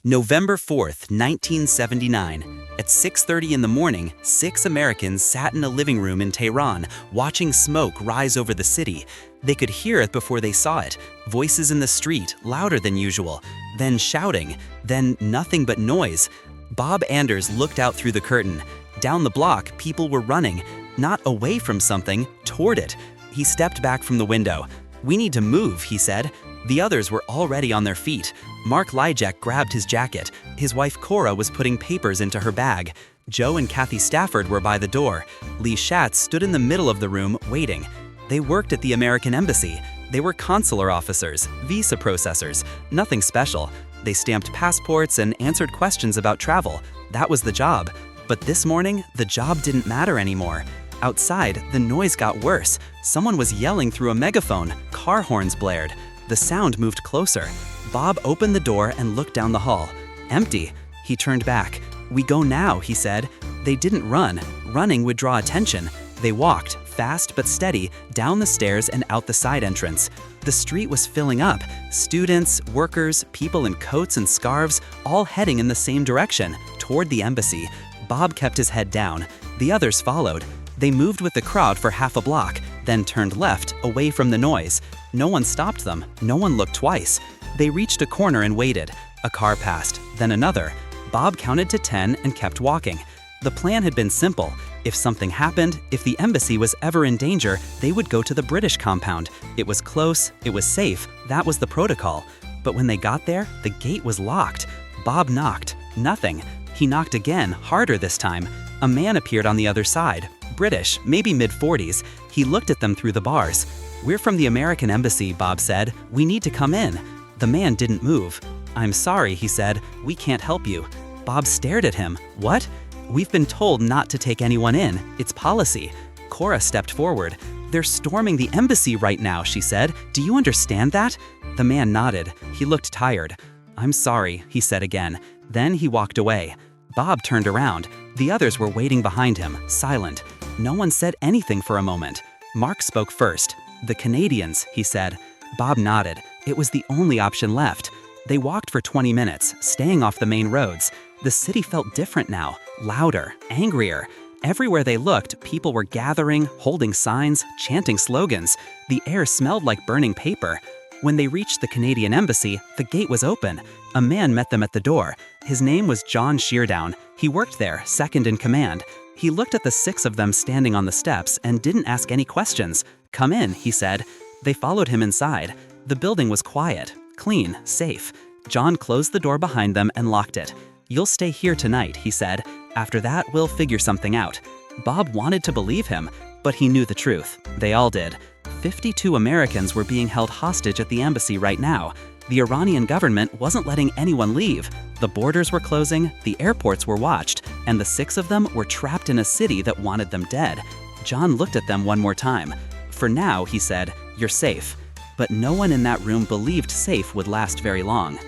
November 4th, 1979. At 6:30 in the morning, 6 Americans sat in a living room in Tehran, watching smoke rise over the city. They could hear it before they saw it. Voices in the street, louder than usual. Then shouting. Then nothing but noise. Bob Anders looked out through the curtain. Down the block, people were running. Not away from something, toward it. He stepped back from the window. "We need to move," he said. The others were already on their feet. Mark Lyjak grabbed his jacket. His wife Cora was putting papers into her bag. Joe and Kathy Stafford were by the door. Lee Schatz stood in the middle of the room, waiting. They worked at the American embassy. They were consular officers, visa processors, nothing special. They stamped passports and answered questions about travel. That was the job. But this morning, the job didn't matter anymore. Outside, the noise got worse. Someone was yelling through a megaphone. Car horns blared. The sound moved closer. Bob opened the door and looked down the hall. Empty. He turned back. "We go now," he said. They didn't run. Running would draw attention. They walked, fast but steady, down the stairs and out the side entrance. The street was filling up. Students, workers, people in coats and scarves, all heading in the same direction, toward the embassy. Bob kept his head down. The others followed. They moved with the crowd for half a block, then turned left, away from the noise. No one stopped them. No one looked twice. They reached a corner and waited. A car passed, then another. Bob counted to 10 and kept walking. The plan had been simple. If something happened, if the embassy was ever in danger, they would go to the British compound. It was close, it was safe, that was the protocol. But when they got there, the gate was locked. Bob knocked. Nothing. He knocked again, harder this time. A man appeared on the other side. British, maybe mid-40s. He looked at them through the bars. "We're from the American embassy," Bob said. "We need to come in." The man didn't move. "I'm sorry," he said. "We can't help you." Bob stared at him. "What?" "We've been told not to take anyone in. It's policy." Cora stepped forward. "They're storming the embassy right now," she said. "Do you understand that?" The man nodded. He looked tired. "I'm sorry," he said again. Then he walked away. Bob turned around. The others were waiting behind him, silent. No one said anything for a moment. Mark spoke first. "The Canadians," he said. Bob nodded. It was the only option left. They walked for 20 minutes, staying off the main roads. The city felt different now, louder, angrier. Everywhere they looked, people were gathering, holding signs, chanting slogans. The air smelled like burning paper. When they reached the Canadian embassy, the gate was open. A man met them at the door. His name was John Sheardown. He worked there, second in command. He looked at the 6 of them standing on the steps and didn't ask any questions. "Come in," he said. They followed him inside. The building was quiet, clean, safe. John closed the door behind them and locked it. "You'll stay here tonight," he said. "After that, we'll figure something out." Bob wanted to believe him, but he knew the truth. They all did. 52 Americans were being held hostage at the embassy right now. The Iranian government wasn't letting anyone leave. The borders were closing, the airports were watched, and the 6 of them were trapped in a city that wanted them dead. John looked at them one more time. "For now," he said, "you're safe." But no one in that room believed safe would last very long.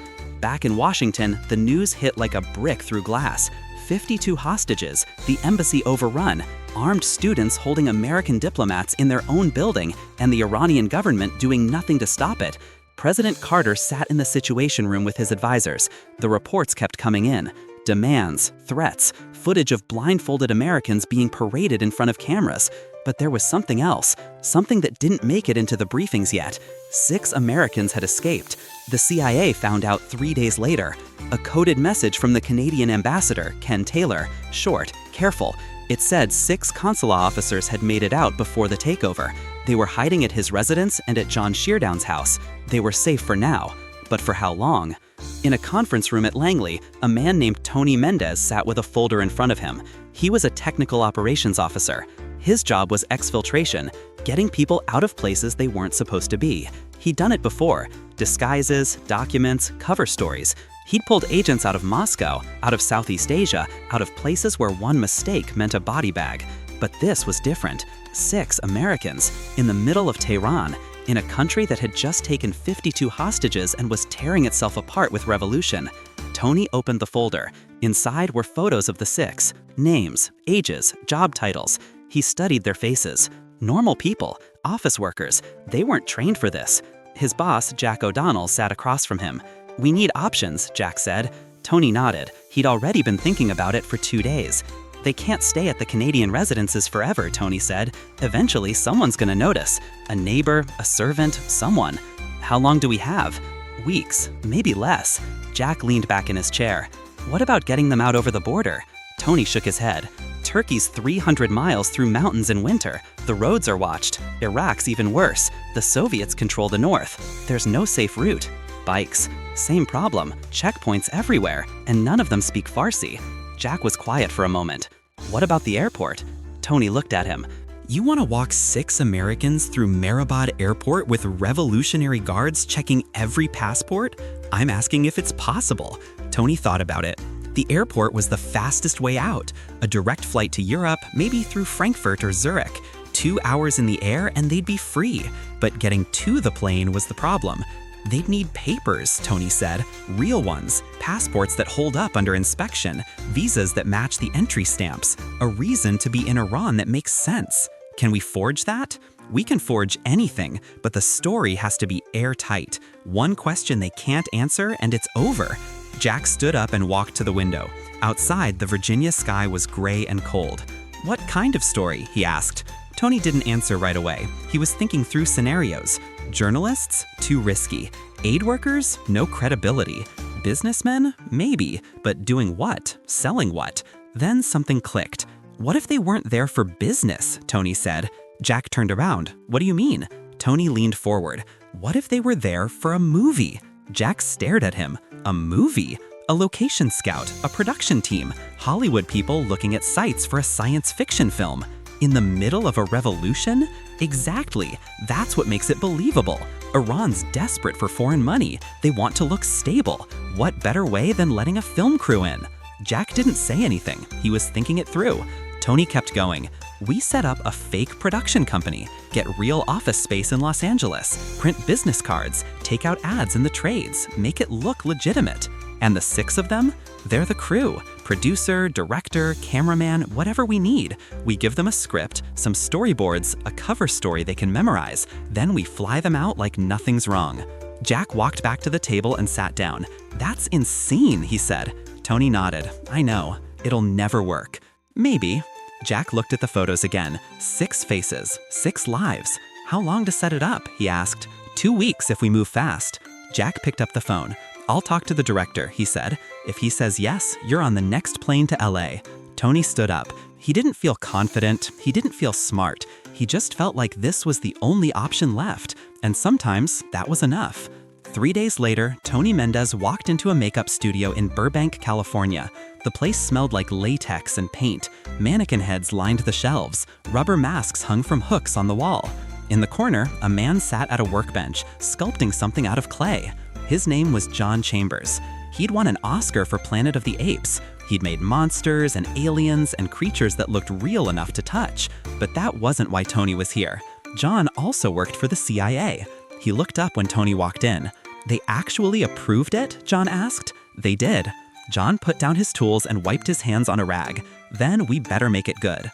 Back in Washington, the news hit like a brick through glass. 52 hostages, the embassy overrun, armed students holding American diplomats in their own building, and the Iranian government doing nothing to stop it. President Carter sat in the Situation Room with his advisors. The reports kept coming in. Demands, threats, footage of blindfolded Americans being paraded in front of cameras. But there was something else, something that didn't make it into the briefings yet. 6 Americans had escaped. The CIA found out 3 days later. A coded message from the Canadian ambassador, Ken Taylor. Short, careful. It said 6 consular officers had made it out before the takeover. They were hiding at his residence and at John Sheardown's house. They were safe for now. But for how long? In a conference room at Langley, a man named Tony Mendez sat with a folder in front of him. He was a technical operations officer. His job was exfiltration, getting people out of places they weren't supposed to be. He'd done it before. Disguises, documents, cover stories. He'd pulled agents out of Moscow, out of Southeast Asia, out of places where one mistake meant a body bag. But this was different. 6 Americans, in the middle of Tehran, in a country that had just taken 52 hostages and was tearing itself apart with revolution. Tony opened the folder. Inside were photos of the 6, names, ages, job titles. He studied their faces. Normal people, office workers, they weren't trained for this. His boss, Jack O'Donnell, sat across from him. "We need options," Jack said. Tony nodded. He'd already been thinking about it for 2 days. They can't stay at the Canadian residences forever, Tony said. Eventually, someone's gonna notice. A neighbor, a servant, someone. How long do we have? Weeks, maybe less. Jack leaned back in his chair. What about getting them out over the border? Tony shook his head. Turkey's 300 miles through mountains in winter. The roads are watched. Iraq's even worse. The Soviets control the north. There's no safe route. Bikes. Same problem. Checkpoints everywhere, and none of them speak Farsi. Jack was quiet for a moment. What about the airport? Tony looked at him. You want to walk 6 Americans through Mehrabad Airport with revolutionary guards checking every passport? I'm asking if it's possible. Tony thought about it. The airport was the fastest way out. A direct flight to Europe, maybe through Frankfurt or Zurich. 2 hours in the air and they'd be free. But getting to the plane was the problem. They'd need papers, Tony said. Real ones. Passports that hold up under inspection. Visas that match the entry stamps. A reason to be in Iran that makes sense. Can we forge that? We can forge anything, but the story has to be airtight. One question they can't answer and it's over. Jack stood up and walked to the window. Outside, the Virginia sky was gray and cold. What kind of story? He asked. Tony didn't answer right away. He was thinking through scenarios. Journalists? Too risky. Aid workers? No credibility. Businessmen? Maybe. But doing what? Selling what? Then something clicked. What if they weren't there for business? Tony said. Jack turned around. What do you mean? Tony leaned forward. What if they were there for a movie? Jack stared at him. A movie? A location scout, a production team, Hollywood people looking at sites for a science fiction film. In the middle of a revolution? Exactly. That's what makes it believable. Iran's desperate for foreign money. They want to look stable. What better way than letting a film crew in? Jack didn't say anything. He was thinking it through. Tony kept going. We set up a fake production company, get real office space in Los Angeles, print business cards, take out ads in the trades, make it look legitimate. And the 6 of them? They're the crew. Producer, director, cameraman, whatever we need. We give them a script, some storyboards, a cover story they can memorize. Then we fly them out like nothing's wrong. Jack walked back to the table and sat down. That's insane, he said. Tony nodded. I know. It'll never work. Maybe. Jack looked at the photos again. 6 faces, 6 lives. How long to set it up? He asked. 2 weeks if we move fast. Jack picked up the phone. I'll talk to the director, he said. If he says yes, you're on the next plane to LA. Tony stood up. He didn't feel confident. He didn't feel smart. He just felt like this was the only option left. And sometimes that was enough. 3 days later, Tony Mendez walked into a makeup studio in Burbank, California. The place smelled like latex and paint. Mannequin heads lined the shelves. Rubber masks hung from hooks on the wall. In the corner, a man sat at a workbench, sculpting something out of clay. His name was John Chambers. He'd won an Oscar for Planet of the Apes. He'd made monsters and aliens and creatures that looked real enough to touch. But that wasn't why Tony was here. John also worked for the CIA. He looked up when Tony walked in. They actually approved it? John asked. They did. John put down his tools and wiped his hands on a rag. Then we better make it good.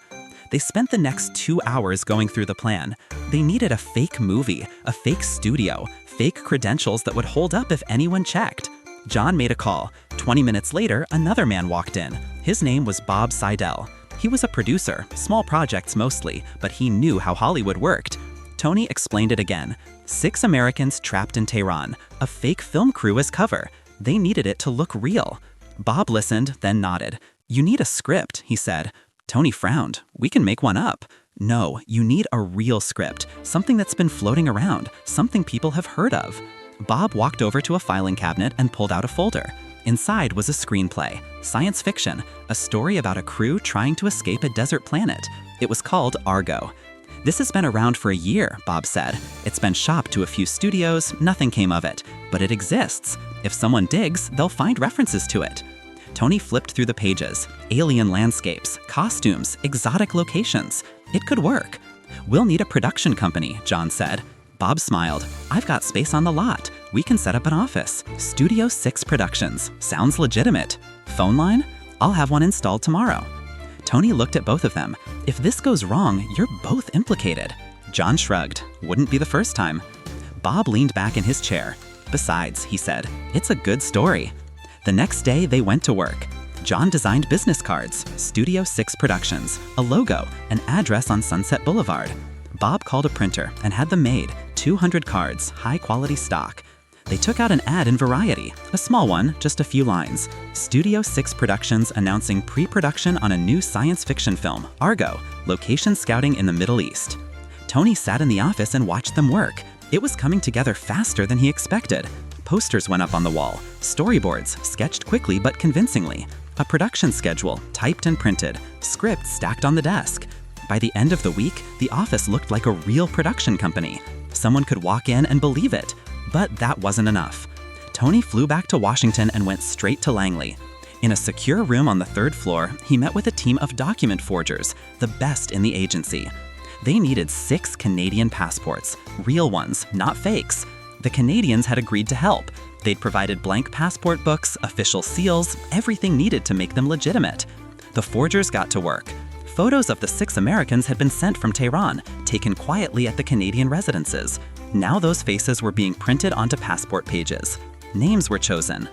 They spent the next 2 hours going through the plan. They needed a fake movie, a fake studio, fake credentials that would hold up if anyone checked. John made a call. 20 minutes later, another man walked in. His name was Bob Seidel. He was a producer, small projects mostly, but he knew how Hollywood worked. Tony explained it again. 6 Americans trapped in Tehran, a fake film crew as cover. They needed it to look real. Bob listened, then nodded. You need a script, he said. Tony frowned. We can make one up. No, you need a real script, something that's been floating around, something people have heard of. Bob walked over to a filing cabinet and pulled out a folder. Inside was a screenplay, science fiction, a story about a crew trying to escape a desert planet. It was called Argo. This has been around for a year, Bob said. It's been shopped to a few studios, nothing came of it. But it exists. If someone digs, they'll find references to it. Tony flipped through the pages. Alien landscapes, costumes, exotic locations. It could work. We'll need a production company, John said. Bob smiled. I've got space on the lot. We can set up an office. Studio 6 Productions. Sounds legitimate. Phone line? I'll have one installed tomorrow. Tony looked at both of them. If this goes wrong, you're both implicated. John shrugged. Wouldn't be the first time. Bob leaned back in his chair. Besides, he said, it's a good story. The next day, they went to work. John designed business cards, Studio 6 Productions, a logo, an address on Sunset Boulevard. Bob called a printer and had them made, 200 cards, high-quality stock. They took out an ad in Variety, a small one, just a few lines. Studio 6 Productions announcing pre-production on a new science fiction film, Argo, location scouting in the Middle East. Tony sat in the office and watched them work. It was coming together faster than he expected. Posters went up on the wall, storyboards, sketched quickly but convincingly, a production schedule, typed and printed, scripts stacked on the desk. By the end of the week, the office looked like a real production company. Someone could walk in and believe it. But that wasn't enough. Tony flew back to Washington and went straight to Langley. In a secure room on the 3rd floor, he met with a team of document forgers, the best in the agency. They needed 6 Canadian passports, real ones, not fakes. The Canadians had agreed to help. They'd provided blank passport books, official seals, everything needed to make them legitimate. The forgers got to work. Photos of the 6 Americans had been sent from Tehran, taken quietly at the Canadian residences. Now those faces were being printed onto passport pages. Names were chosen.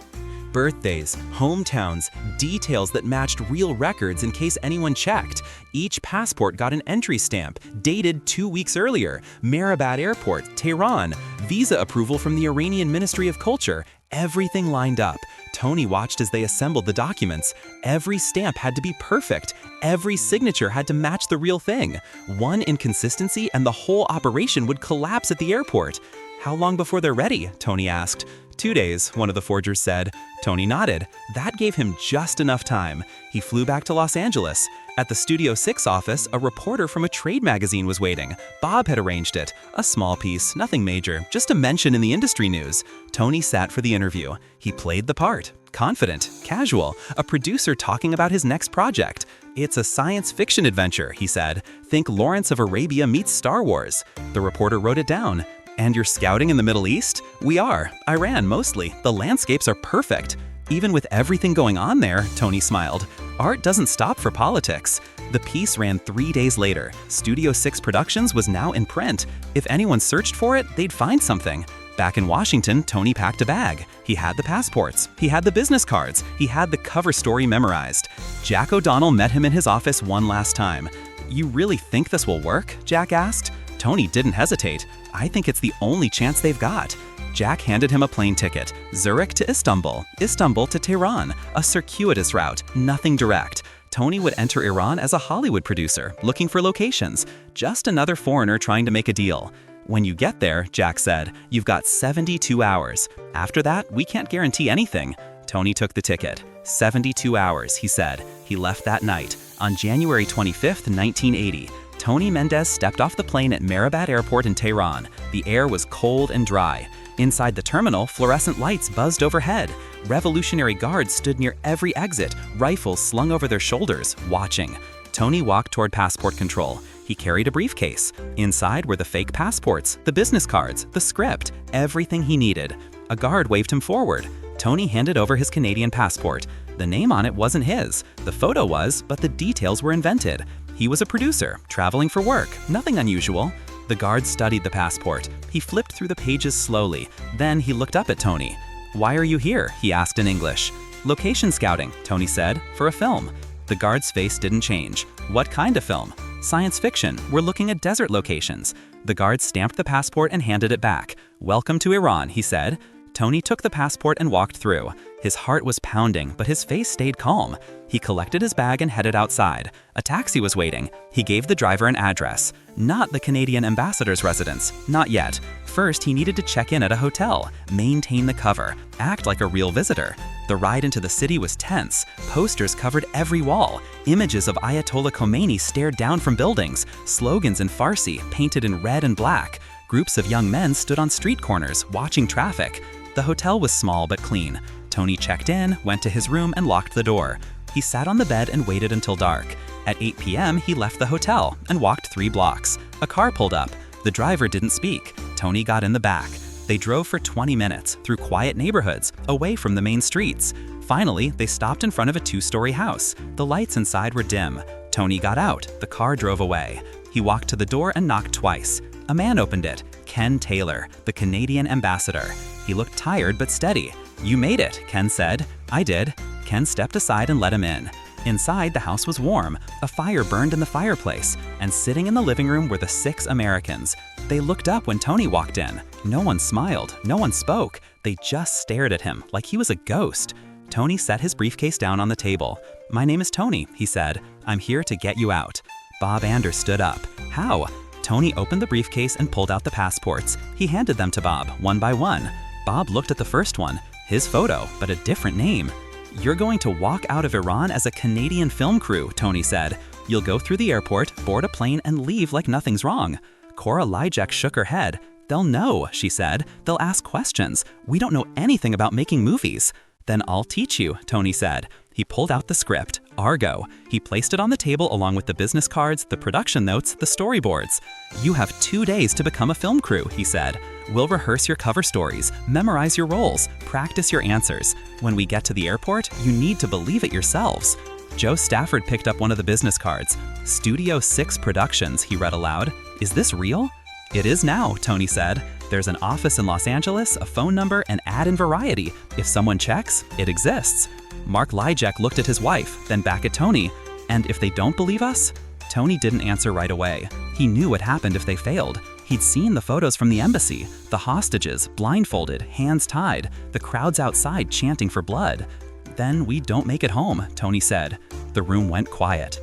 Birthdays, hometowns, details that matched real records in case anyone checked. Each passport got an entry stamp, dated 2 weeks earlier. Mehrabad Airport, Tehran. Visa approval from the Iranian Ministry of Culture. Everything lined up. Tony watched as they assembled the documents. Every stamp had to be perfect. Every signature had to match the real thing. One inconsistency and the whole operation would collapse at the airport. "How long before they're ready?" Tony asked. 2 days, one of the forgers said. Tony nodded. That gave him just enough time. He flew back to Los Angeles. At the Studio 6 office, a reporter from a trade magazine was waiting. Bob had arranged it. A small piece, nothing major, just a mention in the industry news. Tony sat for the interview. He played the part. Confident, casual, a producer talking about his next project. "It's a science fiction adventure," he said. "Think Lawrence of Arabia meets Star Wars." The reporter wrote it down. "And you're scouting in the Middle East?" "We are. Iran, mostly. The landscapes are perfect." "Even with everything going on there," Tony smiled. "Art doesn't stop for politics." The piece ran 3 days later. Studio 6 Productions was now in print. If anyone searched for it, they'd find something. Back in Washington, Tony packed a bag. He had the passports. He had the business cards. He had the cover story memorized. Jack O'Donnell met him in his office one last time. "You really think this will work?" Jack asked. Tony didn't hesitate. "I think it's the only chance they've got." Jack handed him a plane ticket. Zurich to Istanbul, Istanbul to Tehran, a circuitous route, nothing direct. Tony would enter Iran as a Hollywood producer, looking for locations. Just another foreigner trying to make a deal. "When you get there," Jack said, "you've got 72 hours. After that, we can't guarantee anything." Tony took the ticket. 72 hours, he said. He left that night. On January 25th, 1980. Tony Mendez stepped off the plane at Mehrabad Airport in Tehran. The air was cold and dry. Inside the terminal, fluorescent lights buzzed overhead. Revolutionary guards stood near every exit, rifles slung over their shoulders, watching. Tony walked toward passport control. He carried a briefcase. Inside were the fake passports, the business cards, the script, everything he needed. A guard waved him forward. Tony handed over his Canadian passport. The name on it wasn't his. The photo was, but the details were invented. He was a producer, traveling for work, nothing unusual. The guard studied the passport. He flipped through the pages slowly. Then he looked up at Tony. "Why are you here?" he asked in English. "Location scouting," Tony said, "for a film." The guard's face didn't change. "What kind of film?" "Science fiction. We're looking at desert locations." The guard stamped the passport and handed it back. "Welcome to Iran," he said. Tony took the passport and walked through. His heart was pounding, but his face stayed calm. He collected his bag and headed outside. A taxi was waiting. He gave the driver an address. Not the Canadian ambassador's residence. Not yet. First, he needed to check in at a hotel, maintain the cover, act like a real visitor. The ride into the city was tense. Posters covered every wall. Images of Ayatollah Khomeini stared down from buildings. Slogans in Farsi, painted in red and black. Groups of young men stood on street corners, watching traffic. The hotel was small but clean. Tony checked in, went to his room, and locked the door. He sat on the bed and waited until dark. At 8 p.m., he left the hotel and walked 3 blocks. A car pulled up. The driver didn't speak. Tony got in the back. They drove for 20 minutes, through quiet neighborhoods, away from the main streets. Finally, they stopped in front of a 2-story house. The lights inside were dim. Tony got out. The car drove away. He walked to the door and knocked twice. A man opened it. Ken Taylor, the Canadian ambassador. He looked tired but steady. "You made it," Ken said. "I did." Ken stepped aside and let him in. Inside, the house was warm. A fire burned in the fireplace, and sitting in the living room were the 6 Americans. They looked up when Tony walked in. No one smiled, no one spoke. They just stared at him like he was a ghost. Tony set his briefcase down on the table. "My name is Tony," he said. "I'm here to get you out." Bob Anders stood up. "How?" Tony opened the briefcase and pulled out the passports. He handed them to Bob, one by one. Bob looked at the first one. His photo, but a different name. "You're going to walk out of Iran as a Canadian film crew," Tony said. "You'll go through the airport, board a plane, and leave like nothing's wrong." Cora Lyjak shook her head. "They'll know," she said. "They'll ask questions. We don't know anything about making movies." "Then I'll teach you," Tony said. He pulled out the script, Argo. He placed it on the table along with the business cards, the production notes, the storyboards. "You have 2 days to become a film crew," he said. "We'll rehearse your cover stories, memorize your roles, practice your answers. When we get to the airport, you need to believe it yourselves." Joe Stafford picked up one of the business cards. "Studio 6 Productions," he read aloud. "Is this real?" "It is now," Tony said. "There's an office in Los Angeles, a phone number, an ad in Variety. If someone checks, it exists." Mark Lyjak looked at his wife, then back at Tony. "And if they don't believe us?" Tony didn't answer right away. He knew what happened if they failed. He'd seen the photos from the embassy, the hostages, blindfolded, hands tied, the crowds outside chanting for blood. "Then we don't make it home," Tony said. The room went quiet.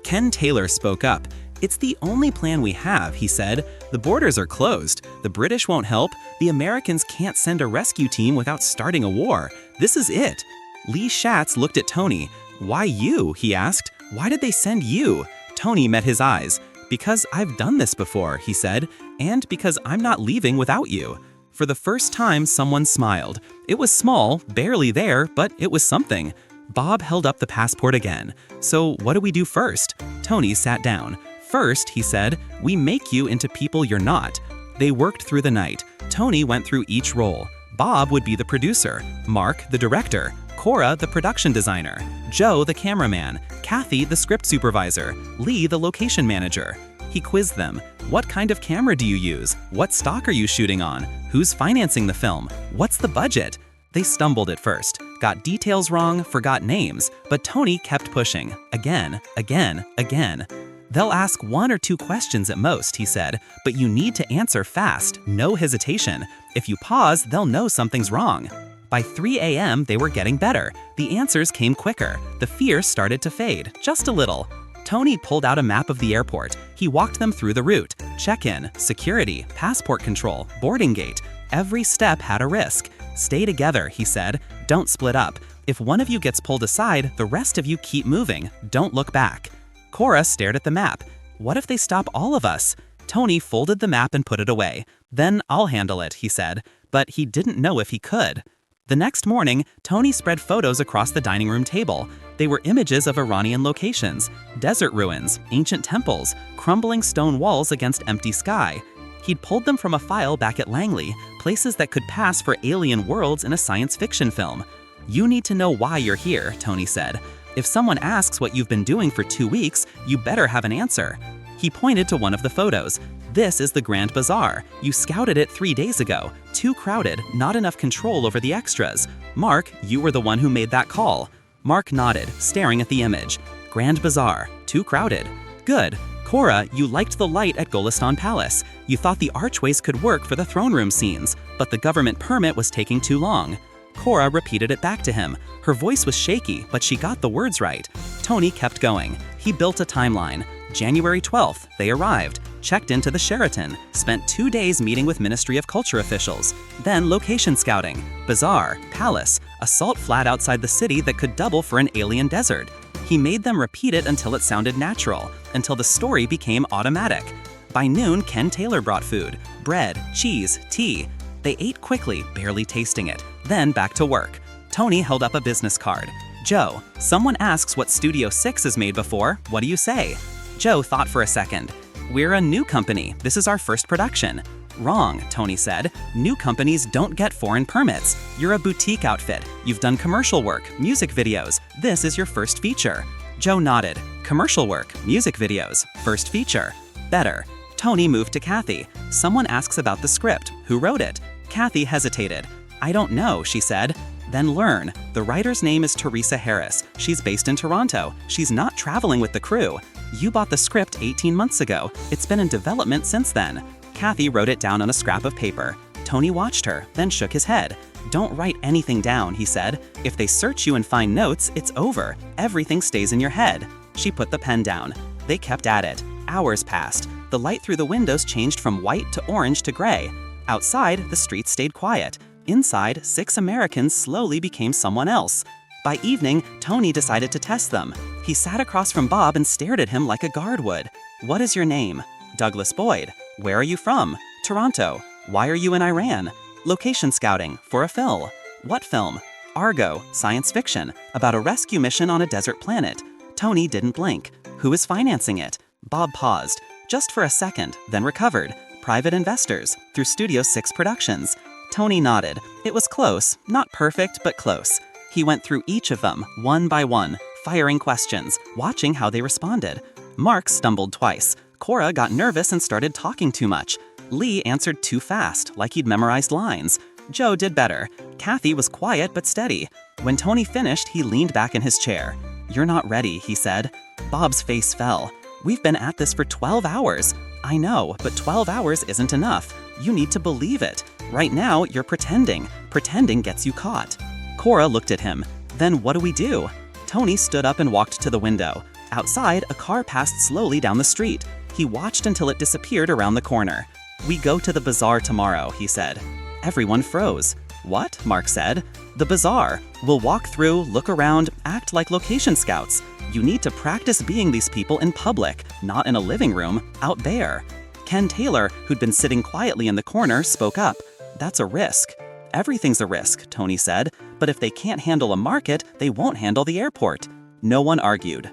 Ken Taylor spoke up. "It's the only plan we have," he said. "The borders are closed. The British won't help. The Americans can't send a rescue team without starting a war. This is it." Lee Schatz looked at Tony. "Why you?" he asked. "Why did they send you?" Tony met his eyes. "Because I've done this before," he said, "and because I'm not leaving without you." For the first time, someone smiled. It was small, barely there, but it was something. Bob held up the passport again. "So what do we do first?" Tony sat down. "First," he said, "we make you into people you're not." They worked through the night. Tony went through each role. Bob would be the producer, Mark the director, Cora the production designer, Joe the cameraman, Kathy the script supervisor, Lee the location manager. He quizzed them. "What kind of camera do you use? What stock are you shooting on? Who's financing the film? What's the budget?" They stumbled at first, got details wrong, forgot names, but Tony kept pushing, again, again, again. "They'll ask 1 or 2 questions at most," he said, "but you need to answer fast, no hesitation. If you pause, they'll know something's wrong." By 3 a.m., they were getting better. The answers came quicker. The fear started to fade, just a little. Tony pulled out a map of the airport. He walked them through the route. Check-in, security, passport control, boarding gate. Every step had a risk. "Stay together," he said. "Don't split up. If one of you gets pulled aside, the rest of you keep moving. Don't look back." Cora stared at the map. "What if they stop all of us?" Tony folded the map and put it away. "Then I'll handle it," he said. But he didn't know if he could. The next morning, Tony spread photos across the dining room table. They were images of Iranian locations, desert ruins, ancient temples, crumbling stone walls against empty sky. He'd pulled them from a file back at Langley, places that could pass for alien worlds in a science fiction film. "You need to know why you're here," Tony said. "If someone asks what you've been doing for 2 weeks, you better have an answer." He pointed to one of the photos. "This is the Grand Bazaar. You scouted it 3 days ago. Too crowded, not enough control over the extras. Mark, you were the one who made that call." Mark nodded, staring at the image. "Grand Bazaar. Too crowded. Good. Cora, you liked the light at Golestan Palace. You thought the archways could work for the throne room scenes, but the government permit was taking too long." Cora repeated it back to him. Her voice was shaky, but she got the words right. Tony kept going. He built a timeline. January 12th, they arrived, checked into the Sheraton, spent 2 days meeting with Ministry of Culture officials, then location scouting, bazaar, palace, a salt flat outside the city that could double for an alien desert. He made them repeat it until it sounded natural, until the story became automatic. By noon, Ken Taylor brought food, bread, cheese, tea. They ate quickly, barely tasting it, then back to work. Tony held up a business card. "Joe, someone asks what Studio 6 is made before, what do you say?" Joe thought for a second. "We're a new company. This is our first production." "Wrong," Tony said. "New companies don't get foreign permits. You're a boutique outfit. You've done commercial work, music videos. This is your first feature." Joe nodded. "Commercial work, music videos, first feature. Better." Tony moved to Kathy. "Someone asks about the script. Who wrote it?" Kathy hesitated. I don't know, she said. Then learn. The writer's name is Teresa Harris. She's based in Toronto. She's not traveling with the crew. You bought the script 18 months ago. It's been in development since then. Kathy wrote it down on a scrap of paper. Tony watched her, then shook his head. Don't write anything down, he said. If they search you and find notes, it's over. Everything stays in your head. She put the pen down. They kept at it. Hours passed. The light through the windows changed from white to orange to gray. Outside, the streets stayed quiet. Inside, 6 Americans slowly became someone else. By evening, Tony decided to test them. He sat across from Bob and stared at him like a guard would. What is your name? Douglas Boyd. Where are you from? Toronto. Why are you in Iran? Location scouting, for a film. What film? Argo, science fiction, about a rescue mission on a desert planet. Tony didn't blink. Who is financing it? Bob paused, just for a second, then recovered. Private investors, through Studio 6 Productions. Tony nodded. It was close, not perfect, but close. He went through each of them, one by one, firing questions, watching how they responded. Mark stumbled twice. Cora got nervous and started talking too much. Lee answered too fast, like he'd memorized lines. Joe did better. Kathy was quiet but steady. When Tony finished, he leaned back in his chair. You're not ready, he said. Bob's face fell. We've been at this for 12 hours. I know, but 12 hours isn't enough. You need to believe it. Right now, you're pretending. Pretending gets you caught. Cora looked at him. Then what do we do? Tony stood up and walked to the window. Outside, a car passed slowly down the street. He watched until it disappeared around the corner. We go to the bazaar tomorrow, he said. Everyone froze. What? Mark said. The bazaar. We'll walk through, look around, act like location scouts. You need to practice being these people in public, not in a living room, out there. Ken Taylor, who'd been sitting quietly in the corner, spoke up. That's a risk. Everything's a risk, Tony said, but if they can't handle a market, they won't handle the airport. No one argued.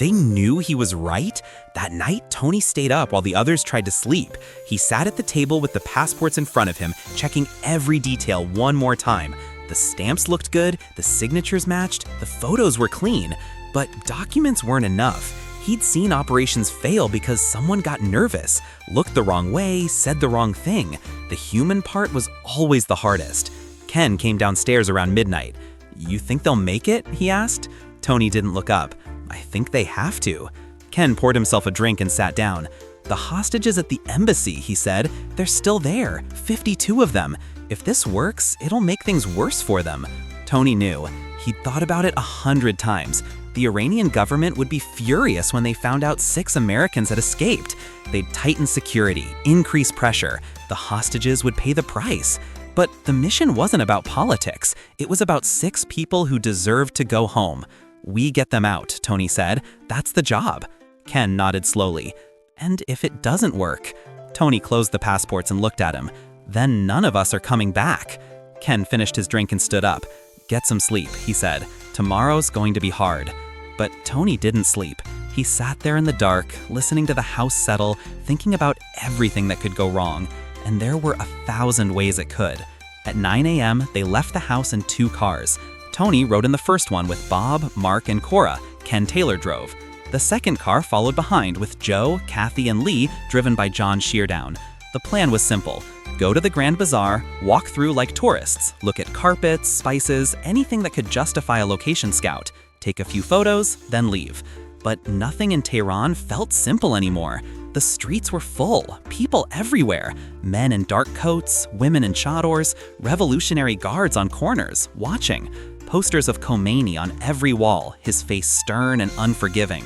They knew he was right? That night, Tony stayed up while the others tried to sleep. He sat at the table with the passports in front of him, checking every detail one more time. The stamps looked good, the signatures matched, the photos were clean. But documents weren't enough. He'd seen operations fail because someone got nervous, looked the wrong way, said the wrong thing. The human part was always the hardest. Ken came downstairs around midnight. You think they'll make it? He asked. Tony didn't look up. I think they have to. Ken poured himself a drink and sat down. The hostages at the embassy, he said. They're still there, 52 of them. If this works, it'll make things worse for them. Tony knew. He'd thought about it 100 times. The Iranian government would be furious when they found out 6 Americans had escaped. They'd tighten security, increase pressure. The hostages would pay the price. But the mission wasn't about politics. It was about 6 people who deserved to go home. We get them out, Tony said. That's the job. Ken nodded slowly. And if it doesn't work? Tony closed the passports and looked at him. Then none of us are coming back. Ken finished his drink and stood up. Get some sleep, he said. Tomorrow's going to be hard. But Tony didn't sleep. He sat there in the dark, listening to the house settle, thinking about everything that could go wrong. And there were 1,000 ways it could. At 9 a.m., they left the house in 2 cars. Tony rode in the first one with Bob, Mark, and Cora. Ken Taylor drove. The second car followed behind with Joe, Kathy, and Lee, driven by John Sheardown. The plan was simple. Go to the Grand Bazaar, walk through like tourists, look at carpets, spices, anything that could justify a location scout. Take a few photos, then leave. But nothing in Tehran felt simple anymore. The streets were full, people everywhere. Men in dark coats, women in chadors, revolutionary guards on corners, watching. Posters of Khomeini on every wall, his face stern and unforgiving.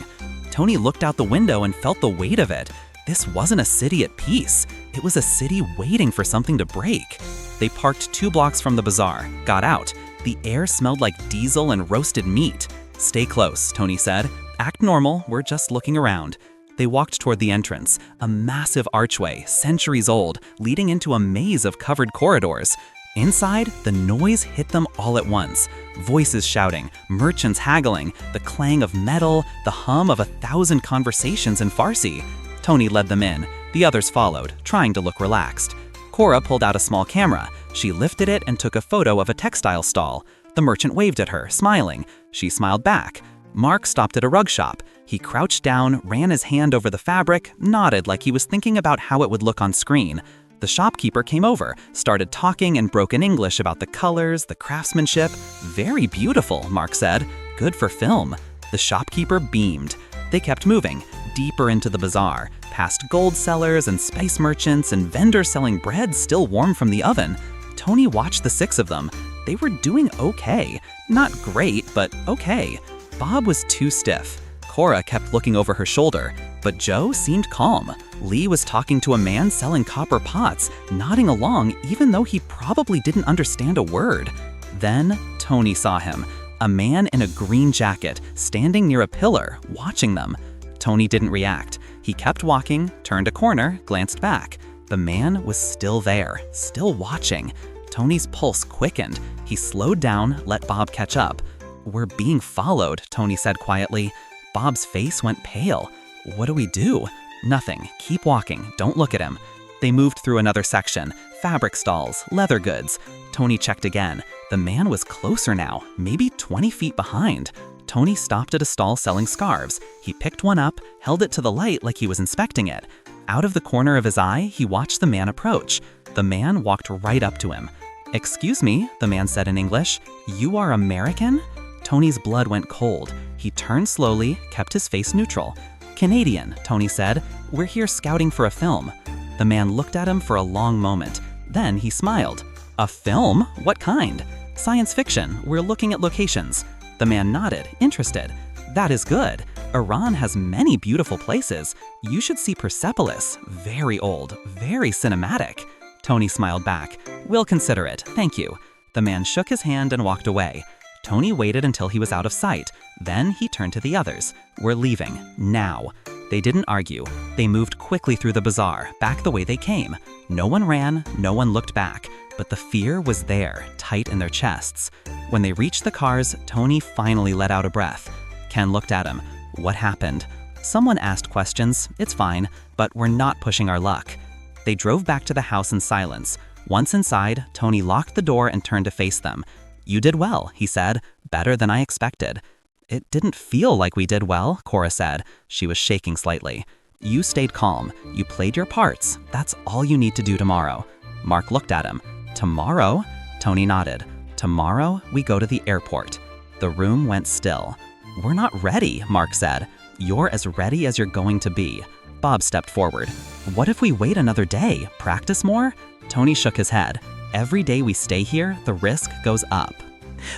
Tony looked out the window and felt the weight of it. This wasn't a city at peace. It was a city waiting for something to break. They parked 2 blocks from the bazaar, got out. The air smelled like diesel and roasted meat. Stay close, Tony said. Act normal, we're just looking around. They walked toward the entrance, a massive archway, centuries old, leading into a maze of covered corridors. Inside, the noise hit them all at once. Voices shouting, merchants haggling, the clang of metal, the hum of 1,000 conversations in Farsi. Tony led them in. The others followed, trying to look relaxed. Cora pulled out a small camera. She lifted it and took a photo of a textile stall. The merchant waved at her, smiling. She smiled back. Mark stopped at a rug shop. He crouched down, ran his hand over the fabric, nodded like he was thinking about how it would look on screen. The shopkeeper came over, started talking in broken English about the colors, the craftsmanship. "Very beautiful," Mark said. "Good for film." The shopkeeper beamed. They kept moving, deeper into the bazaar, past gold sellers and spice merchants and vendors selling bread still warm from the oven. Tony watched the 6 of them. They were doing okay. Not great, but okay. Bob was too stiff. Cora kept looking over her shoulder, but Joe seemed calm. Lee was talking to a man selling copper pots, nodding along even though he probably didn't understand a word. Then Tony saw him, a man in a green jacket, standing near a pillar, watching them. Tony didn't react. He kept walking, turned a corner, glanced back. The man was still there, still watching. Tony's pulse quickened. He slowed down, let Bob catch up. "We're being followed," Tony said quietly. Bob's face went pale. "What do we do?" "Nothing. Keep walking. Don't look at him." They moved through another section. Fabric stalls, leather goods. Tony checked again. The man was closer now, maybe 20 feet behind. Tony stopped at a stall selling scarves. He picked one up, held it to the light like he was inspecting it. Out of the corner of his eye, he watched the man approach. The man walked right up to him. "Excuse me," the man said in English. "You are American?" Tony's blood went cold. He turned slowly, kept his face neutral. "Canadian," Tony said. "We're here scouting for a film." The man looked at him for a long moment. Then he smiled. "A film? What kind?" "Science fiction. We're looking at locations." The man nodded, interested. "That is good. Iran has many beautiful places. You should see Persepolis. Very old, very cinematic." Tony smiled back. "We'll consider it, thank you." The man shook his hand and walked away. Tony waited until he was out of sight. Then he turned to the others. "We're leaving, now." They didn't argue. They moved quickly through the bazaar, back the way they came. No one ran, no one looked back, but the fear was there, tight in their chests. When they reached the cars, Tony finally let out a breath. Ken looked at him. "What happened?" "Someone asked questions. It's fine, but we're not pushing our luck." They drove back to the house in silence. Once inside, Tony locked the door and turned to face them. "You did well," he said. "Better than I expected." "It didn't feel like we did well," Cora said. She was shaking slightly. "You stayed calm. You played your parts. That's all you need to do tomorrow." Mark looked at him. "Tomorrow?" Tony nodded. "Tomorrow, we go to the airport." The room went still. "We're not ready," Mark said. "You're as ready as you're going to be." Bob stepped forward. "What if we wait another day? Practice more?" Tony shook his head. "Every day we stay here, the risk goes up."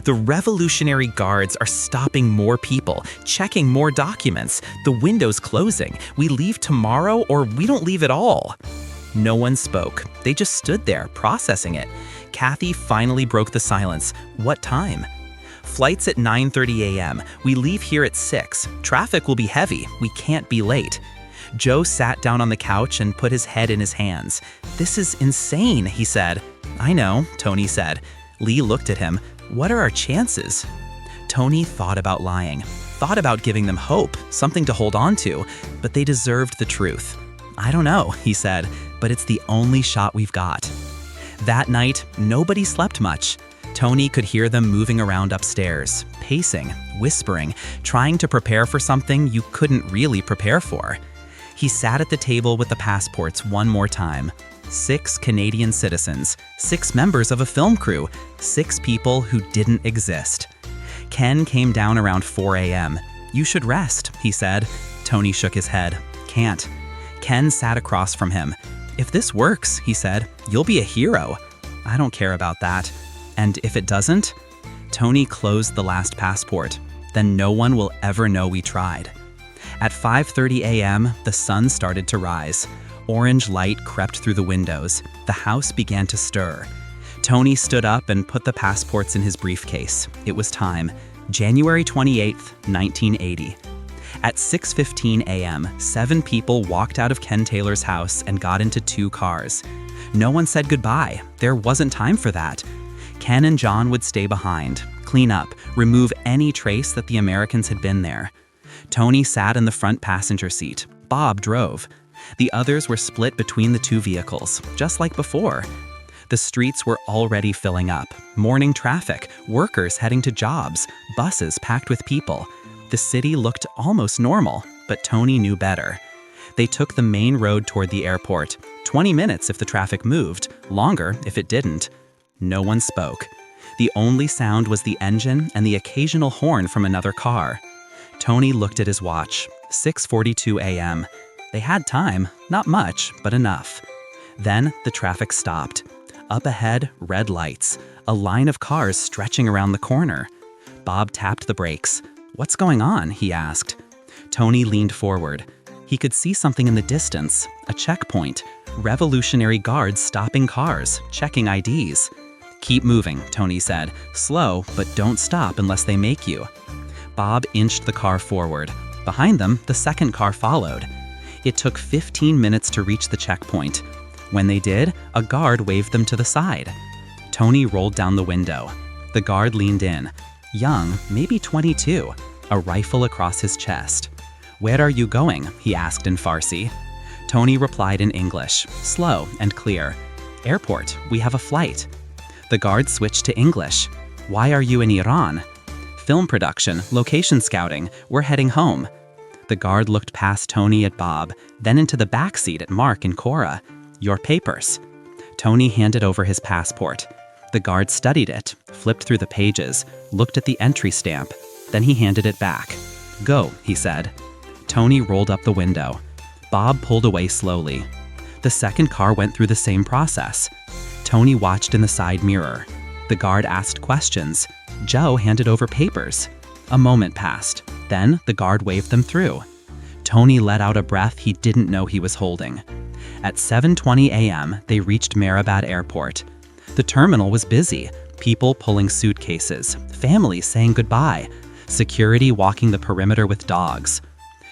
The Revolutionary Guards are stopping more people, checking more documents. The window's closing. We leave tomorrow or we don't leave at all. No one spoke. They just stood there, processing it. Kathy finally broke the silence. "What time?" "Flight's at 9:30 a.m. We leave here at 6. Traffic will be heavy. We can't be late." Joe sat down on the couch and put his head in his hands. "This is insane," he said. "I know," Tony said. Lee looked at him. "What are our chances?" Tony thought about lying, thought about giving them hope, something to hold on to, but they deserved the truth. "I don't know," he said, "but it's the only shot we've got." That night, nobody slept much. Tony could hear them moving around upstairs, pacing, whispering, trying to prepare for something you couldn't really prepare for. He sat at the table with the passports one more time. 6 Canadian citizens, 6 members of a film crew, 6 people who didn't exist. Ken came down around 4 a.m. "You should rest," he said. Tony shook his head. "Can't." Ken sat across from him. "If this works," he said, "you'll be a hero." "I don't care about that." "And if it doesn't?" Tony closed the last passport. "Then no one will ever know we tried." At 5:30 a.m., the sun started to rise. Orange light crept through the windows. The house began to stir. Tony stood up and put the passports in his briefcase. It was time. January 28th, 1980. At 6:15 a.m., 7 people walked out of Ken Taylor's house and got into 2 cars. No one said goodbye. There wasn't time for that. Ken and John would stay behind, clean up, remove any trace that the Americans had been there. Tony sat in the front passenger seat. Bob drove. The others were split between the 2 vehicles, just like before. The streets were already filling up. Morning traffic, workers heading to jobs, buses packed with people. The city looked almost normal, but Tony knew better. They took the main road toward the airport. 20 minutes if the traffic moved, longer if it didn't. No one spoke. The only sound was the engine and the occasional horn from another car. Tony looked at his watch. 6:42 a.m. They had time, not much, but enough. Then the traffic stopped. Up ahead, red lights, a line of cars stretching around the corner. Bob tapped the brakes. "What's going on?" he asked. Tony leaned forward. He could see something in the distance, a checkpoint. Revolutionary guards stopping cars, checking IDs. "Keep moving," Tony said. "Slow, but don't stop unless they make you." Bob inched the car forward. Behind them, the second car followed. It took 15 minutes to reach the checkpoint. When they did, a guard waved them to the side. Tony rolled down the window. The guard leaned in. Young, maybe 22, a rifle across his chest. "Where are you going?" he asked in Farsi. Tony replied in English, slow and clear. "Airport, we have a flight." The guard switched to English. "Why are you in Iran?" "Film production, location scouting, we're heading home." The guard looked past Tony at Bob, then into the back seat at Mark and Cora. "Your papers." Tony handed over his passport. The guard studied it, flipped through the pages, looked at the entry stamp. Then he handed it back. "Go," he said. Tony rolled up the window. Bob pulled away slowly. The second car went through the same process. Tony watched in the side mirror. The guard asked questions. Joe handed over papers. A moment passed. Then the guard waved them through. Tony let out a breath he didn't know he was holding. At 7:20 a.m., they reached Mehrabad Airport. The terminal was busy, people pulling suitcases, families saying goodbye, security walking the perimeter with dogs.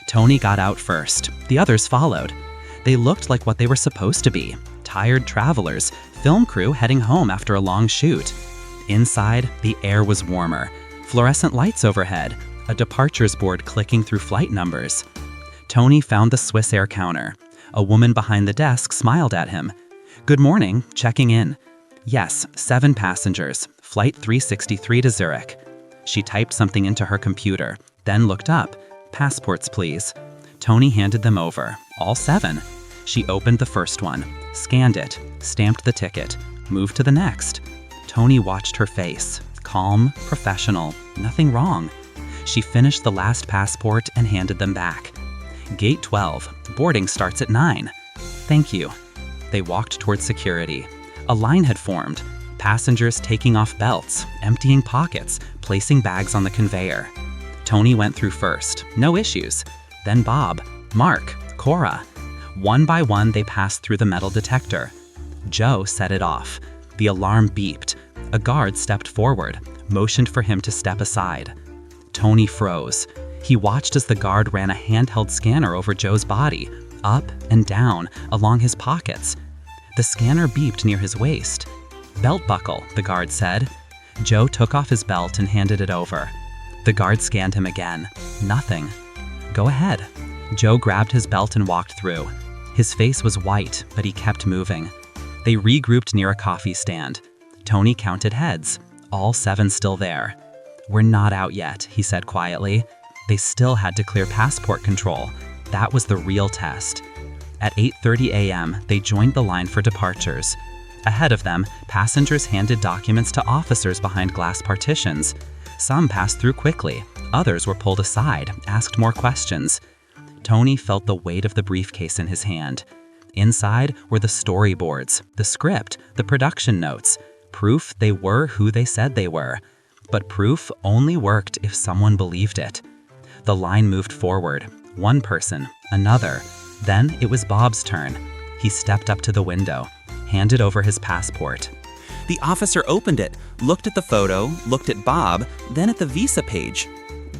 Tony got out first. The others followed. They looked like what they were supposed to be, tired travelers, film crew heading home after a long shoot. Inside, the air was warmer. Fluorescent lights overhead, a departures board clicking through flight numbers. Tony found the Swiss Air counter. A woman behind the desk smiled at him. "Good morning, checking in." "Yes, 7 passengers, flight 363 to Zurich." She typed something into her computer, then looked up. "Passports, please." Tony handed them over, all 7. She opened the first one, scanned it, stamped the ticket, moved to the next. Tony watched her face, calm, professional, nothing wrong. She finished the last passport and handed them back. "Gate 12, boarding starts at 9. "Thank you." They walked towards security. A line had formed, passengers taking off belts, emptying pockets, placing bags on the conveyor. Tony went through first, no issues. Then Bob, Mark, Cora. One by one, they passed through the metal detector. Joe set it off. The alarm beeped. A guard stepped forward, motioned for him to step aside. Tony froze. He watched as the guard ran a handheld scanner over Joe's body, up and down, along his pockets. The scanner beeped near his waist. "Belt buckle," the guard said. Joe took off his belt and handed it over. The guard scanned him again. Nothing. "Go ahead." Joe grabbed his belt and walked through. His face was white, but he kept moving. They regrouped near a coffee stand. Tony counted heads, all 7 still there. "We're not out yet," he said quietly. They still had to clear passport control. That was the real test. At 8:30 a.m., they joined the line for departures. Ahead of them, passengers handed documents to officers behind glass partitions. Some passed through quickly. Others were pulled aside, asked more questions. Tony felt the weight of the briefcase in his hand. Inside were the storyboards, the script, the production notes, proof they were who they said they were. But proof only worked if someone believed it. The line moved forward. One person, another. Then it was Bob's turn. He stepped up to the window, handed over his passport. The officer opened it, looked at the photo, looked at Bob, then at the visa page.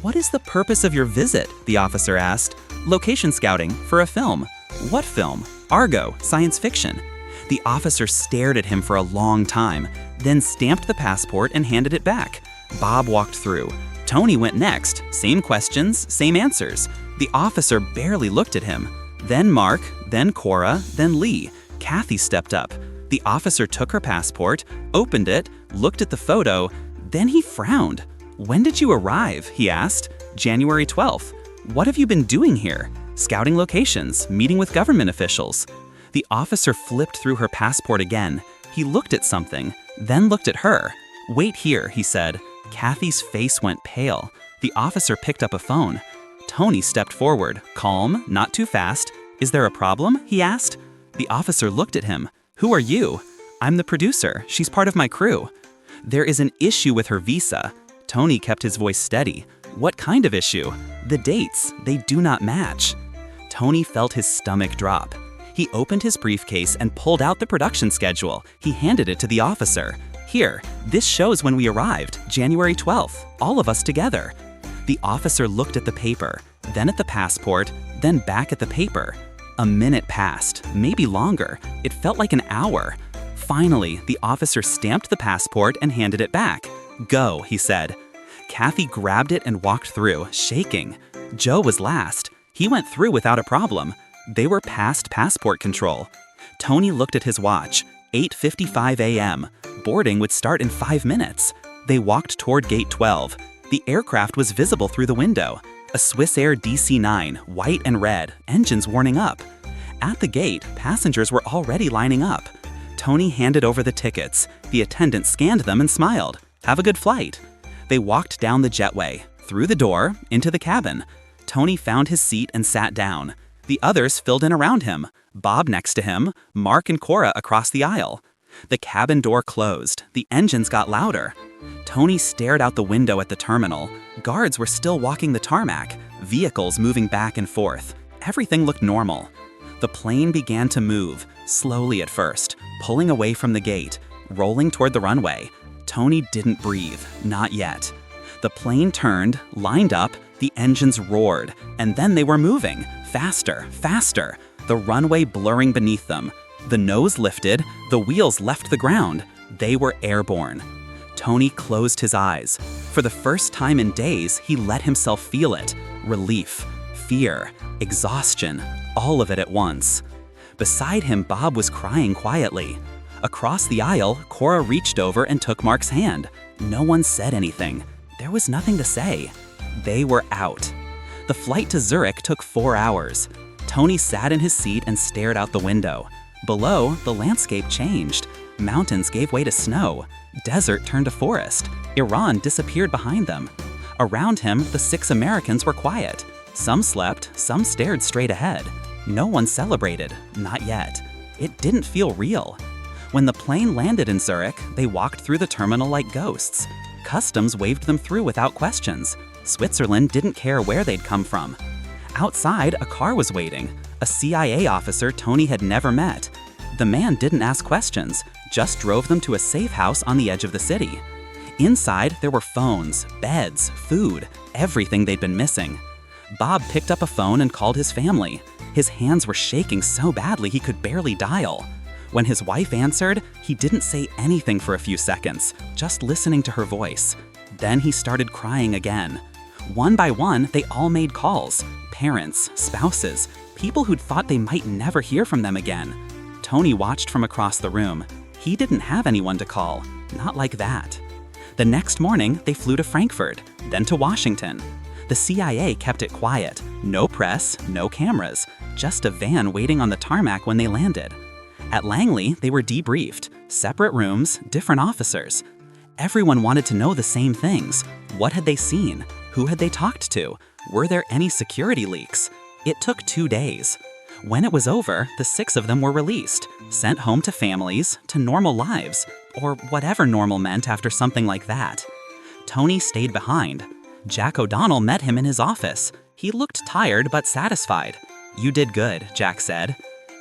"What is the purpose of your visit?" the officer asked. "Location scouting, for a film." "What film?" "Argo, science fiction." The officer stared at him for a long time, then stamped the passport and handed it back. Bob walked through. Tony went next. Same questions, same answers. The officer barely looked at him. Then Mark, then Cora, then Lee. Kathy stepped up. The officer took her passport, opened it, looked at the photo, then he frowned. "When did you arrive?" he asked. "January 12th. What have you been doing here?" scouting locations, meeting with government officials. The officer flipped through her passport again. He looked at something, then looked at her. "Wait here," he said. Kathy's face went pale. The officer picked up a phone. Tony stepped forward, calm, not too fast. "Is there a problem?" he asked. The officer looked at him. "Who are you?" "I'm the producer. She's part of my crew." "There is an issue with her visa." Tony kept his voice steady. "What kind of issue?" "The dates. They do not match." Tony felt his stomach drop. He opened his briefcase and pulled out the production schedule. He handed it to the officer. "Here, this shows when we arrived, January 12th, all of us together." The officer looked at the paper, then at the passport, then back at the paper. A minute passed, maybe longer. It felt like an hour. Finally, the officer stamped the passport and handed it back. "Go," he said. Kathy grabbed it and walked through, shaking. Joe was last. He went through without a problem. They were past passport control. Tony looked at his watch. 8:55 a.m. Boarding would start in 5 minutes. They walked toward Gate 12. The aircraft was visible through the window. A Swissair DC-9, white and red, engines warning up. At the gate, passengers were already lining up. Tony handed over the tickets. The attendant scanned them and smiled. "Have a good flight." They walked down the jetway, through the door, into the cabin. Tony found his seat and sat down. The others filled in around him. Bob next to him, Mark and Cora across the aisle. The cabin door closed. The engines got louder. Tony stared out the window at the terminal. Guards were still walking the tarmac, vehicles moving back and forth. Everything looked normal. The plane began to move, slowly at first, pulling away from the gate, rolling toward the runway. Tony didn't breathe, not yet. The plane turned, lined up, the engines roared, and then they were moving, faster, faster, the runway blurring beneath them. The nose lifted, the wheels left the ground. They were airborne. Tony closed his eyes. For the first time in days, he let himself feel it. Relief, fear, exhaustion, all of it at once. Beside him, Bob was crying quietly. Across the aisle, Cora reached over and took Mark's hand. No one said anything. There was nothing to say. They were out. The flight to Zurich took 4 hours. Tony sat in his seat and stared out the window. Below, the landscape changed. Mountains gave way to snow. Desert turned to forest. Iran disappeared behind them. Around him, the 6 Americans were quiet. Some slept, some stared straight ahead. No one celebrated, not yet. It didn't feel real. When the plane landed in Zurich, they walked through the terminal like ghosts. Customs waved them through without questions. Switzerland didn't care where they'd come from. Outside, a car was waiting. A CIA officer Tony had never met. The man didn't ask questions, just drove them to a safe house on the edge of the city. Inside, there were phones, beds, food, everything they'd been missing. Bob picked up a phone and called his family. His hands were shaking so badly he could barely dial. When his wife answered, he didn't say anything for a few seconds, just listening to her voice. Then he started crying again. One by one, they all made calls. Parents, spouses, people who'd thought they might never hear from them again. Tony watched from across the room. He didn't have anyone to call, not like that. The next morning, they flew to Frankfurt, then to Washington. The CIA kept it quiet. No press, no cameras, just a van waiting on the tarmac when they landed. At Langley, they were debriefed. Separate rooms, different officers. Everyone wanted to know the same things. What had they seen? Who had they talked to? Were there any security leaks? It took 2 days. When it was over, the 6 of them were released, sent home to families, to normal lives, or whatever normal meant after something like that. Tony stayed behind. Jack O'Donnell met him in his office. He looked tired but satisfied. "You did good," Jack said.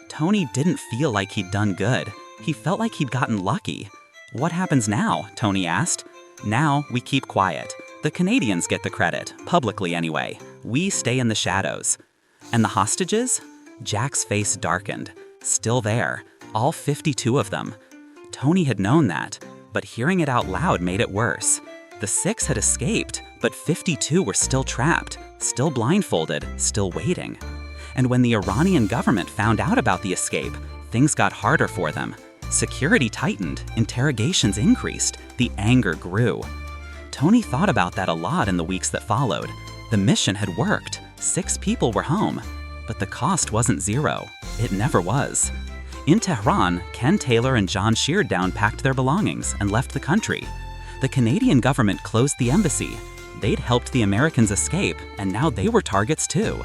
Tony didn't feel like he'd done good. He felt like he'd gotten lucky. "What happens now?" Tony asked. "Now we keep quiet. The Canadians get the credit, publicly anyway. We stay in the shadows." "And the hostages?" Jack's face darkened. Still there, all 52 of them. Tony had known that, but hearing it out loud made it worse. The 6 had escaped, but 52 were still trapped, still blindfolded, still waiting. And when the Iranian government found out about the escape, things got harder for them. Security tightened, interrogations increased, the anger grew. Tony thought about that a lot in the weeks that followed. The mission had worked. 6 people were home. But the cost wasn't zero. It never was. In Tehran, Ken Taylor and John Sheardown packed their belongings and left the country. The Canadian government closed the embassy. They'd helped the Americans escape, and now they were targets too.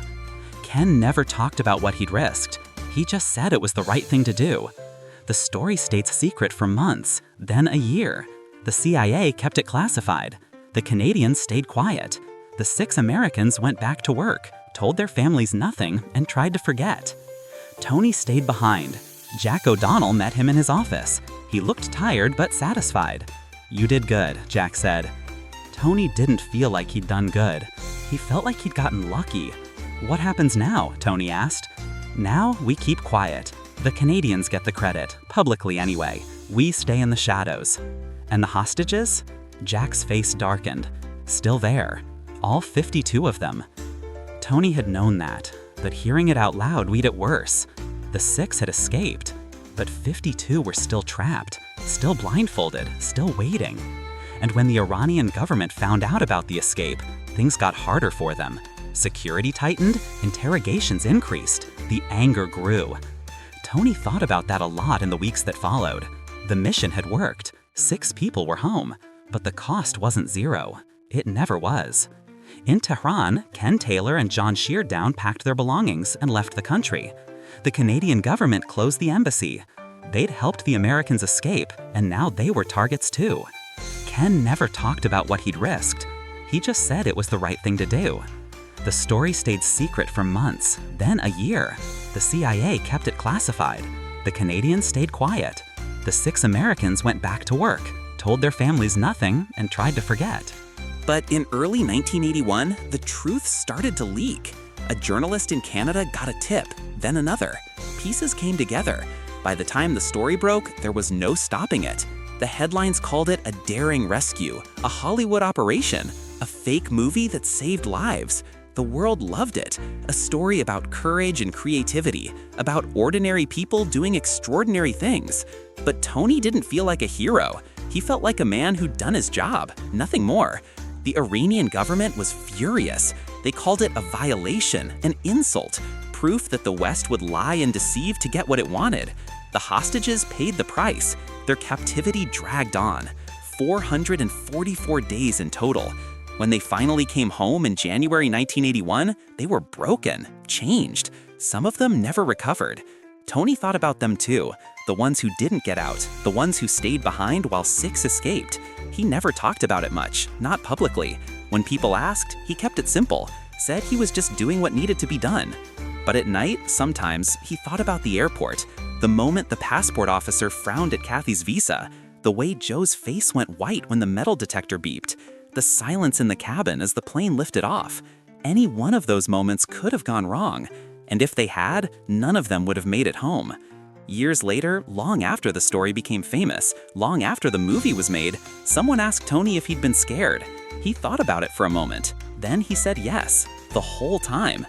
Ken never talked about what he'd risked. He just said it was the right thing to do. The story stayed secret for months, then a year. The CIA kept it classified. The Canadians stayed quiet. The 6 Americans went back to work, told their families nothing, and tried to forget. Tony stayed behind. Jack O'Donnell met him in his office. He looked tired but satisfied. "You did good," Jack said. Tony didn't feel like he'd done good. He felt like he'd gotten lucky. "What happens now?" Tony asked. "Now we keep quiet. The Canadians get the credit, publicly anyway. We stay in the shadows." "And the hostages?" Jack's face darkened. "Still there. All 52 of them." Tony had known that, but hearing it out loud made it worse. The 6 had escaped, but 52 were still trapped, still blindfolded, still waiting. And when the Iranian government found out about the escape, things got harder for them. Security tightened, interrogations increased, the anger grew. Tony thought about that a lot in the weeks that followed. The mission had worked. 6 people were home, but the cost wasn't zero. It never was. In Tehran, Ken Taylor and John Sheardown packed their belongings and left the country. The Canadian government closed the embassy. They'd helped the Americans escape, and now they were targets too. Ken never talked about what he'd risked. He just said it was the right thing to do. The story stayed secret for months, then a year. The CIA kept it classified. The Canadians stayed quiet. The 6 Americans went back to work, told their families nothing, and tried to forget. But in early 1981, the truth started to leak. A journalist in Canada got a tip, then another. Pieces came together. By the time the story broke, there was no stopping it. The headlines called it a daring rescue, a Hollywood operation, a fake movie that saved lives. The world loved it. A story about courage and creativity, about ordinary people doing extraordinary things. But Tony didn't feel like a hero. He felt like a man who'd done his job, nothing more. The Iranian government was furious. They called it a violation, an insult, proof that the West would lie and deceive to get what it wanted. The hostages paid the price. Their captivity dragged on. 444 days in total. When they finally came home in January 1981, they were broken, changed. Some of them never recovered. Tony thought about them too, the ones who didn't get out, the ones who stayed behind while 6 escaped. He never talked about it much, not publicly. When people asked, he kept it simple, said he was just doing what needed to be done. But at night, sometimes, he thought about the airport, the moment the passport officer frowned at Kathy's visa, the way Joe's face went white when the metal detector beeped, the silence in the cabin as the plane lifted off. Any one of those moments could have gone wrong, and if they had, none of them would have made it home. Years later, long after the story became famous, long after the movie was made, someone asked Tony if he'd been scared. He thought about it for a moment. Then he said yes, the whole time.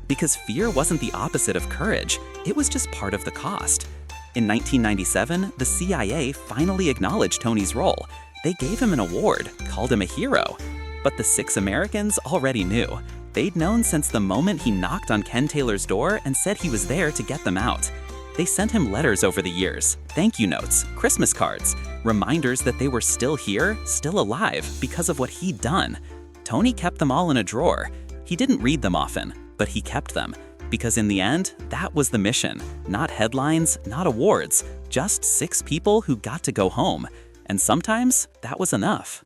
Because fear wasn't the opposite of courage, it was just part of the cost. In 1997, the CIA finally acknowledged Tony's role. They gave him an award, called him a hero. But the 6 Americans already knew. They'd known since the moment he knocked on Ken Taylor's door and said he was there to get them out. They sent him letters over the years, thank you notes, Christmas cards, reminders that they were still here, still alive, because of what he'd done. Tony kept them all in a drawer. He didn't read them often, but he kept them. Because in the end, that was the mission. Not headlines, not awards, just 6 people who got to go home. And sometimes, that was enough.